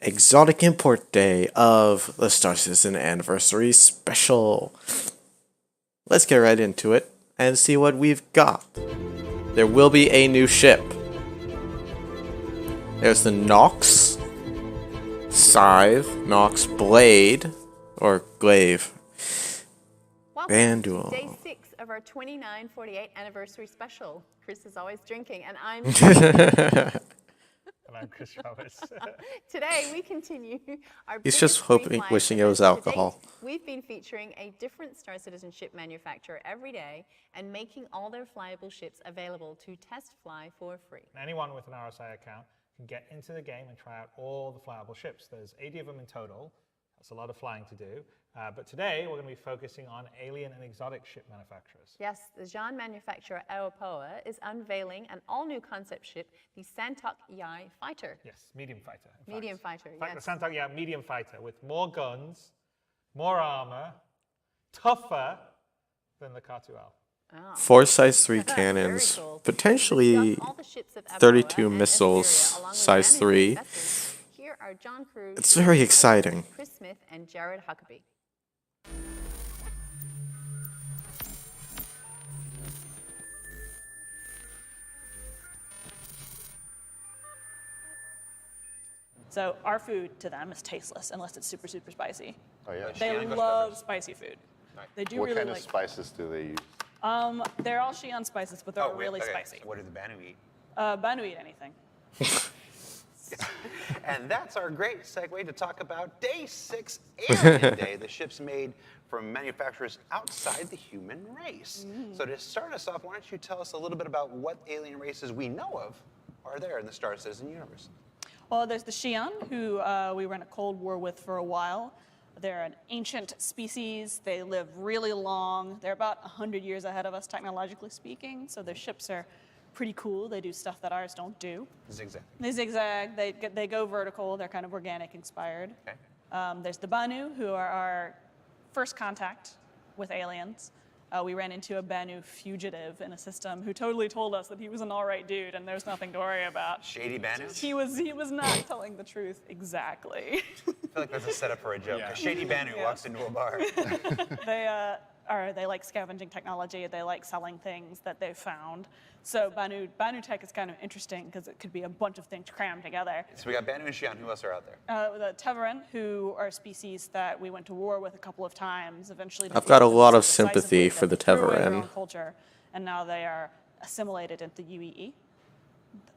exotic import day of the Star Citizen Anniversary Special. Let's get right into it and see what we've got. There will be a new ship. There's the Nox Scythe, Nox Blade, or Glaive. Vanduul. Day 6 of our 2948 anniversary special. Chris is always drinking, and I'm And I'm Chris Roberts. Today we continue our He's just biggest free wishing it flying was event to alcohol. date. We've been featuring a different Star Citizen ship manufacturer every day and making all their flyable ships available to test fly for free. Anyone with an RSI account can get into the game and try out all the flyable ships. There's 80 of them in total. That's a lot of flying to do. But today we're going to be focusing on alien and exotic ship manufacturers. Yes, the Xi'an manufacturer Aopoa is unveiling an all-new concept ship, the Santok Yai fighter. Yes, medium fighter. Medium fighter, In fact, yes. the Santok Yai medium fighter with more guns, more armor, tougher than the K2L. Ah. 4 size 3 Very cannons, cool. potentially Discuss all the ships of Aopoa 32 and missiles, Assyria, along with size managing 3. vessels. Here are John Cruz, It's very exciting. Chris Smith, and Jared Huckabee. So our food to them is tasteless unless it's super, super spicy. Oh, yeah. They love spicy food. They do What really kind like. of spices do they use? They're all Xi'an spices, but they're really okay. spicy. So what do the Banu eat? Banu eat anything. And that's our great segue to talk about Day 6 Alien Day, the ships made from manufacturers outside the human race. So to start us off, why don't you tell us a little bit about what alien races we know of are there in the Star Citizen universe? Well, there's the Xi'an, who we were in a Cold War with for a while. They're an ancient species. They live really long. They're about 100 years ahead of us, technologically speaking. So their ships are pretty cool. They do stuff that ours don't do. Zigzag. They zigzag. They go vertical. They're kind of organic inspired. Okay. There's the Banu, who are our first contact with aliens. We ran into a Banu fugitive in a system who totally told us that he was an all right dude and there's nothing to worry about. Shady Banu? He was not telling the truth exactly. I feel like that's a setup for a joke. A Shady Banu walks into a bar. They like scavenging technology. They like selling things that they've found. So Banu tech is kind of interesting because it could be a bunch of things crammed together. So we got Banu and Xi'an. Who else are out there? The Teveran, who are a species that we went to war with a couple of times, eventually. I've got a lot of decisively sympathy for the threw away their Teveran. own culture, and now they are assimilated into UEE.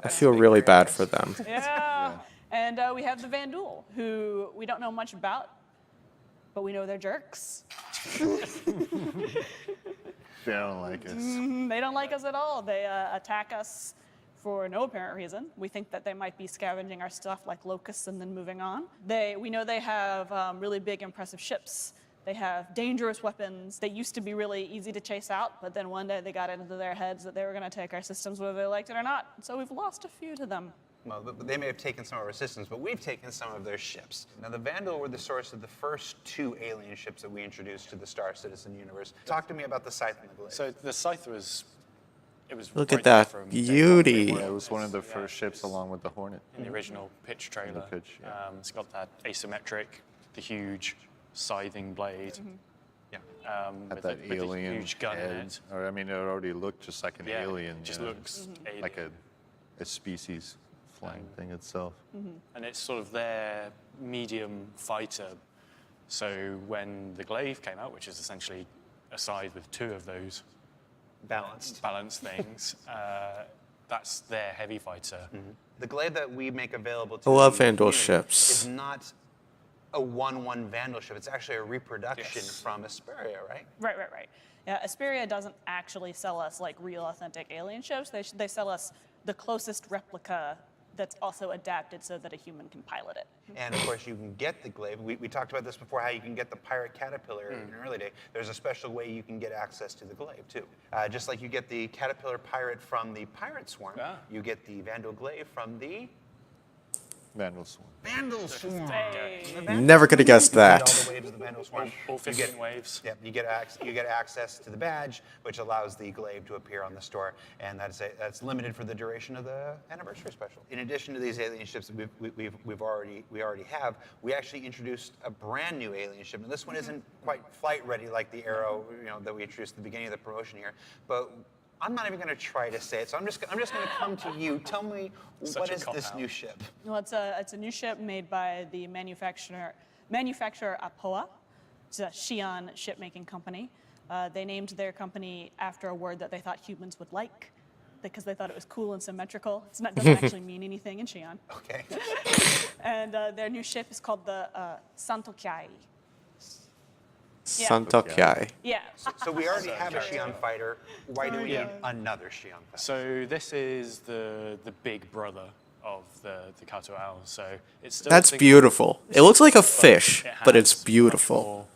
I feel really bad for them. Yeah. And we have the Vanduul, who we don't know much about, but we know they're jerks. They don't like us. They don't like us at all. They attack us for no apparent reason. We think that they might be scavenging our stuff like locusts and then moving on. We know they have really big, impressive ships. They have dangerous weapons. They used to be really easy to chase out, but then one day they got into their heads that they were going to take our systems whether they liked it or not. So we've lost a few to them. Well, they may have taken some of our systems, but we've taken some of their ships. Now, the Vanduul were the source of the first 2 alien ships that we introduced to the Star Citizen universe. Talk to me about the Scythe and the Glaive. So the Scythe was, Look right at that from beauty. day Yeah, it was one of the first ships it's along with the Hornet. in the original pitch trailer. pitch, yeah. It's got that asymmetric, the huge scything blade. Yeah. Had With that a alien huge gun in head. it. Or, I mean, it already looked just like an Yeah, alien. just you know, looks alien. like a species flying thing itself. And it's sort of their medium fighter. So when the Glaive came out, which is essentially a scythe with 2 of those Balanced. balanced things, that's their heavy fighter. The Glaive that we make available to I love the Vanduul community ships. is not a 1-1 Vanduul ship. It's actually a reproduction Yes. from Asperia, right? Right. Yeah, Asperia doesn't actually sell us like real authentic alien ships. They sell us the closest replica that's also adapted so that a human can pilot it. And of course, you can get the Glaive. We talked about this before, how you can get the Pirate Caterpillar in an early day. There's a special way you can get access to the Glaive, too. Just like you get the Caterpillar Pirate from the Pirate Swarm, Ah. you get the Vanduul Glaive from the Vandal Swarm. Vandal Swarm. Never could have guessed All that. the waves of the Vandal Swarm. All 15 waves. Yep, you get access to the badge, which allows the glaive to appear on the store, and that's limited for the duration of the anniversary special. In addition to these alien ships that we already have, we actually introduced a brand new alien ship, and this one isn't quite flight ready like the Arrow, that we introduced at the beginning of the promotion here, but I'm not even going to try to say it, so I'm just going to come to you. Tell me, what is this new ship? Well, it's a new ship made by the manufacturer Aopoa. It's a Xi'an shipmaking company. They named their company after a word that they thought humans would like, because they thought it was cool and symmetrical. It doesn't actually mean anything in Xi'an. Okay. And their new ship is called the Santokai. Santokai. Yeah. So we already have a Xi'an fighter. Why do we need another Xi'an fighter? So this is the big brother of the Kato Owl. So it's still That's beautiful. It looks like a fish, but it's has beautiful.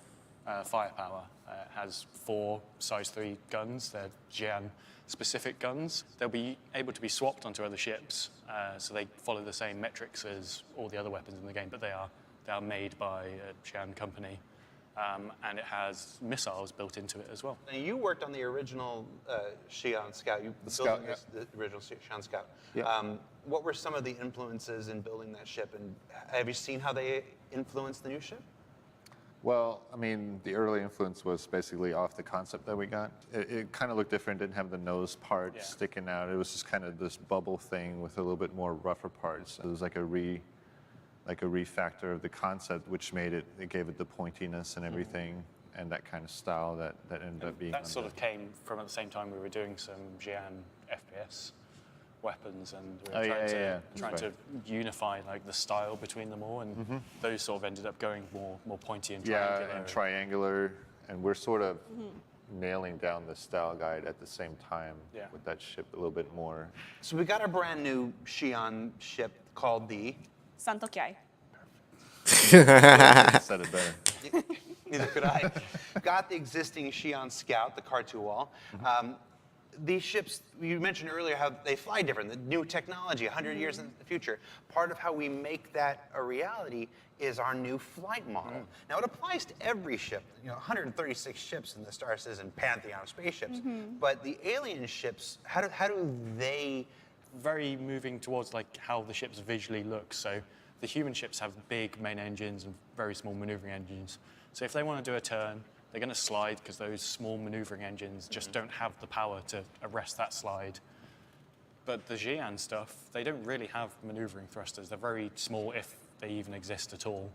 much more, firepower. It has 4 size 3 guns. They're Xi'an specific guns. They'll be able to be swapped onto other ships, so they follow the same metrics as all the other weapons in the game, but they are made by a Xi'an company. And it has missiles built into it as well. Now, you worked on the original Xi'an Scout. You built the original Xi'an Scout. Yeah. What were some of the influences in building that ship, and have you seen how they influenced the new ship? Well, I mean, the early influence was basically off the concept that we got. It kind of looked different, didn't have the nose part sticking out. It was just kind of this bubble thing with a little bit more rougher parts. It was like a refactor of the concept, which it gave it the pointiness and everything, and that kind of style that ended up being. That sort of came from at the same time we were doing some Xi'an FPS weapons, and we were trying to unify like the style between them all, and those sort of ended up going more pointy and triangular. Yeah, and triangular, and we're sort of nailing down the style guide at the same time with that ship a little bit more. So we got a brand new Xi'an ship called the Santokai. Said it better. Neither could I. Got the existing Xi'an Scout, the Cartual. These ships, you mentioned earlier how they fly different, the new technology, 100 years in the future. Part of how we make that a reality is our new flight model. Now, it applies to every ship, 136 ships in the Star Citizen pantheon of spaceships. But the alien ships, how do they... Very moving towards like how the ships visually look. So the human ships have big main engines and very small maneuvering engines. So if they want to do a turn, they're going to slide because those small maneuvering engines just don't have the power to arrest that slide. But the Xi'an stuff, they don't really have maneuvering thrusters. They're very small, if they even exist at all.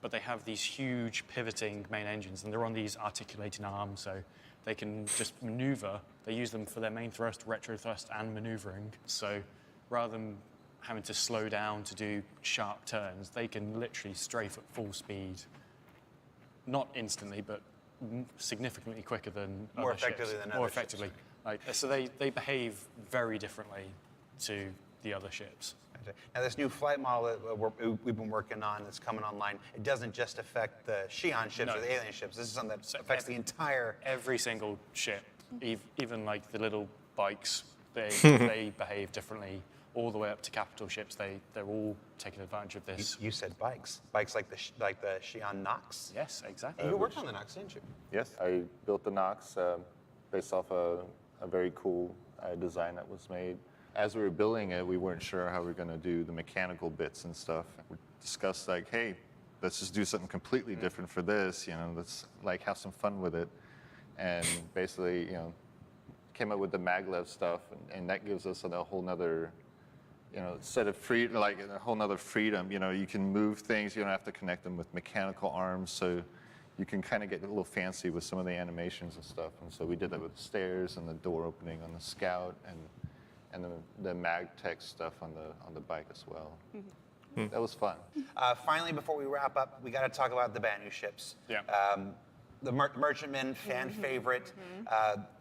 But they have these huge pivoting main engines, and they're on these articulating arms, so they can just maneuver. They use them for their main thrust, retro thrust, and maneuvering. So rather than having to slow down to do sharp turns, they can literally strafe at full speed. Not instantly, but significantly quicker than More other effectively ships. than More other effectively. ships. So they behave very differently to the other ships. Now, this new flight model that we've been working on that's coming online, it doesn't just affect the Xi'an ships or the alien ships. This is something that affects the entire... Every single ship, even like the little bikes, they behave differently. All the way up to capital ships, they're all taking advantage of this. You said bikes. Bikes like the Xi'an Nox? Yes, exactly. You worked on the Nox, didn't you? Yes, I built the Nox based off a very cool design that was made. As we were building it, we weren't sure how we were going to do the mechanical bits and stuff. We discussed like, hey, let's just do something completely different for this. Let's like have some fun with it, and basically, came up with the maglev stuff, and that gives us a whole nother, set of a whole nother freedom. You can move things. You don't have to connect them with mechanical arms, so you can kind of get a little fancy with some of the animations and stuff. And so we did that with the stairs and the door opening on the Scout, and then the MagTech stuff on the bike as well. That was fun. Finally, before we wrap up, we got to talk about the Banu ships. Yeah. The Merchantman, fan favorite.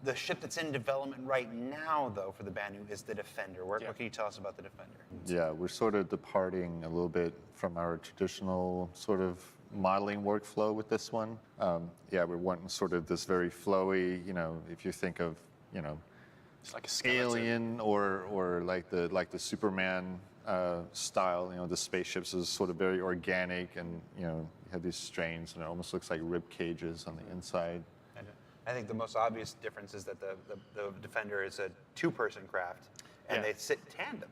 The ship that's in development right now, though, for the Banu is the Defender. What can you tell us about the Defender? Yeah, we're sort of departing a little bit from our traditional sort of modeling workflow with this one. We're wanting sort of this very flowy, if you think of, It's like a skeleton. Alien or like the Superman style. You know, the spaceships is sort of very organic, and you know, you have these strains, and it almost looks like rib cages on the inside. And I think the most obvious difference is that the Defender is a two-person craft, and they sit tandem.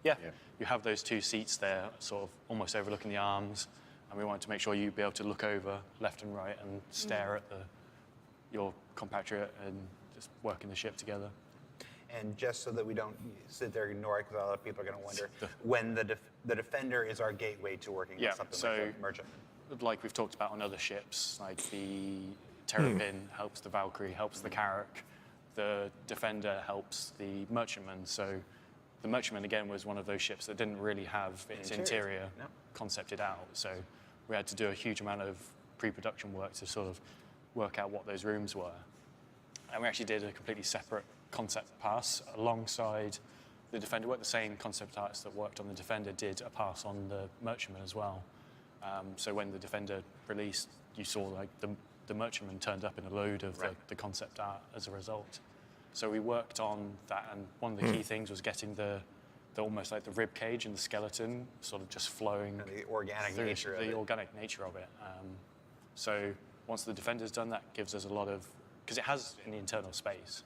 Yeah, you have those two seats there, sort of almost overlooking the arms, and we wanted to make sure you'd be able to look over left and right and stare at your compatriot and just working the ship together. And just so that we don't sit there and ignore it, because a lot of people are going to wonder, when the Defender is our gateway to working with something like the Merchantman. Like we've talked about on other ships, like the Terrapin helps the Valkyrie, helps the Carrack, the Defender helps the Merchantman. So the Merchantman, again, was one of those ships that didn't really have its interior concepted out. So we had to do a huge amount of pre-production work to sort of work out what those rooms were. And we actually did a completely separate concept pass alongside the Defender. The same concept artists that worked on the Defender did a pass on the Merchantman as well. So when the Defender released, you saw like the Merchantman turned up in a load of the concept art as a result. So we worked on that, and one of the key things was getting the almost like the rib cage and the skeleton sort of just flowing. And the organic nature of it. The organic nature of it. So once the Defender's done, that gives us a lot of, because it has an internal space,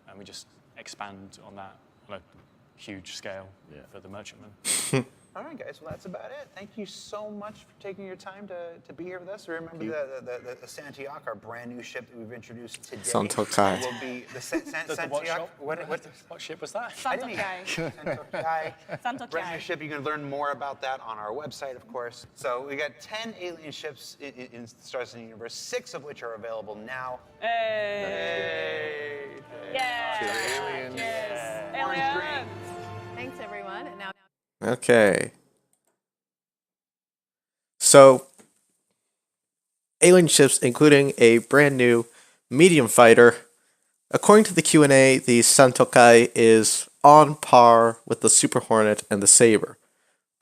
and we just expand on that on a huge scale for the Merchantman. All right, guys, well, that's about it. Thank you so much for taking your time to be here with us. Remember the Santiago, our brand new ship that we've introduced today. Santokai. Will be the Santiago. What ship was that? Santokai. Brand new ship. You can learn more about that on our website, of course. So we got 10 alien ships in the Star Citizen universe, 6 of which are available now. Hey! Yeah! Yes. Aliens! Thanks, everyone. And now. Okay. So, alien ships, including a brand new medium fighter. According to the Q&A, the Santokai is on par with the Super Hornet and the Saber.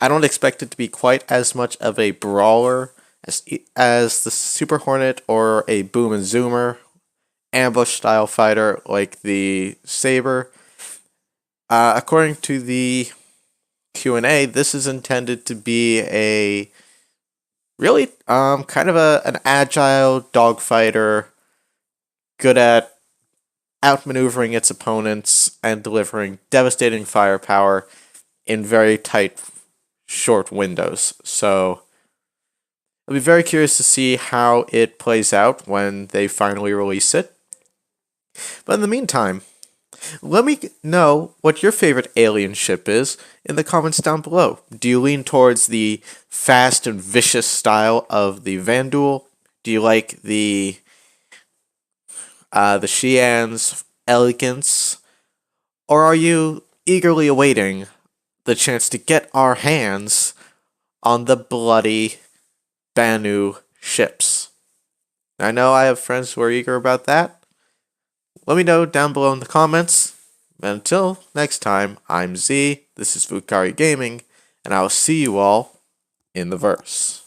I don't expect it to be quite as much of a brawler as the Super Hornet or a boom and zoomer ambush style fighter like the Saber. According to the Q&A, this is intended to be a really kind of an agile dogfighter, good at outmaneuvering its opponents and delivering devastating firepower in very tight, short windows. So I'll be very curious to see how it plays out when they finally release it. But in the meantime, let me know what your favorite alien ship is in the comments down below. Do you lean towards the fast and vicious style of the Vanduul? Do you like the Xi'an's elegance? Or are you eagerly awaiting the chance to get our hands on the bloody Banu ships? I know I have friends who are eager about that. Let me know down below in the comments. Until next time, I'm Z, this is Vucari-gaming, and I'll see you all in the verse.